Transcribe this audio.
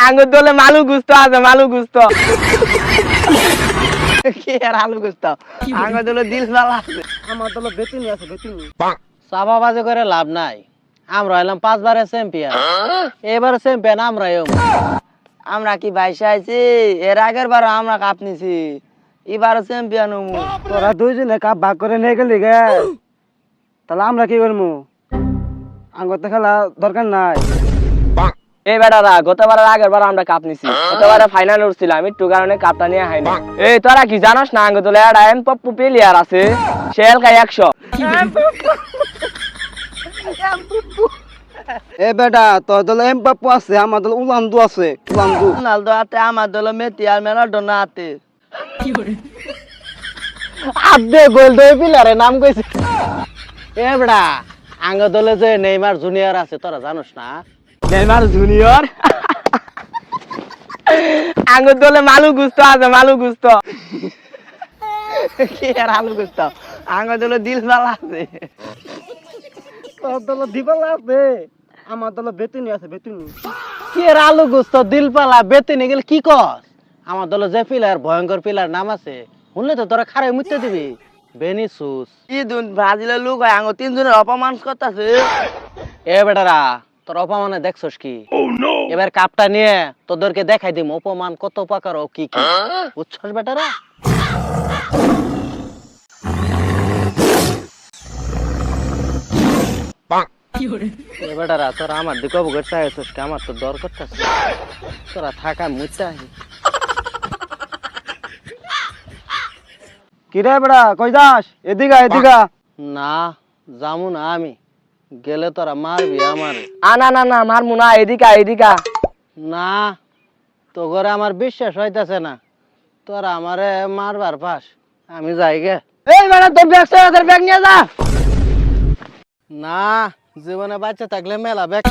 আঙ্গুর দলে মালু গুস্ত আছে, মালু গুস্ত। কি আর আলু গুস্ত, আঙ্গুর দলে দিল বালা আছে। আমার দলে বেতুনি আছে, বেতুনি। চাপাবাজি করে লাভ নাই, আমরা হইলাম 5 বারের চ্যাম্পিয়ন, এবারে চ্যাম্পিয়ন আমরাই হবো। আমরা কি বাইশে আইছি? এর আগের বার আমরা কাপ নিছি, এবারও চ্যাম্পিয়ন হমু। তোরা দুইজনে কাপ ভাগ করে নিয়ে গেলি গে, তাহলে আমরা কি করবো? আঙ্গর তো খেলা দরকার নাই। এই বেটারা গতবারের আগের বার আমরা কাপ নিছি, গতবারে ফাইনাল উঠছিলাম, একটু কারণে কাপটা নিয়ে হয় না। এই তোরা কি জানোস না আঙ্গ দলে একটা এম পপ্পু প্লেয়ার আছে, শেল খাই 100। এ বেটা, তোর দলে এমবাপ্পু আছে, আমার দলে উলান্দু আছে, উলান্দু। রোনালদো আতে, আমার দলে মেসি আর ম্যারাডোনা আতে। আদে গোল দই পিলারে নাম কইছে। এ বড়া, আঙ্গ দলে যে নেইমার জুনিয়র আছে তোরা জানোস না? Neymar junior. আঙ্গ দলে মালু গুস্ত আছে, মালু গুস্ত। কি আর আলু গুস্ত, আঙ্গ দলে দিল বালা আছে। তোর দলে দিবালা আছে, আমার দলে বেতুনি আছে, বেতুনি। কি এর আলু গোস্ত দিলপালা বেতেনে গেলে কি কস? আমার দলে যে পিলার ভয়ঙ্কর পিলার নাম আছে, শুনলে তো তোরা খারাই মুইতে দিবি। বেনিসুস। কি দুন ব্রাজিলের লোক হয়, আঙ্গ তিনজনের অপমান করতেছে। এ বেটারা, তোর অপমানে দেখছস কি? এবার কাপটা নিয়ে তোদেরকে দেখাই দিম অপমান কত প্রকার ও কি কি, বুঝছস বেটারা? এ বেটারা, তোরা আমার দিকে অবগত চাইছস কি? আমার তো দর করতেছে, তোরা থাকা মুইতে আহি। কি রে বেটা, কই যাস? এদিকা, এদিকা। না যামু না আমি, গেলে তোরা মারবি আমারে। না না না, মারমু না, এদিকা এদিকা। না, তো ঘরে আমার বিশ্বাস হইতাছে না, তোরা আমারে মারবার পাস। আমি যাই গে। এই বেটা, তোর ব্যাগ সরা, তোর ব্যাগ নিয়ে যা। না, জীবনে বাচ্চা থাকলে মেলা ব্যাগ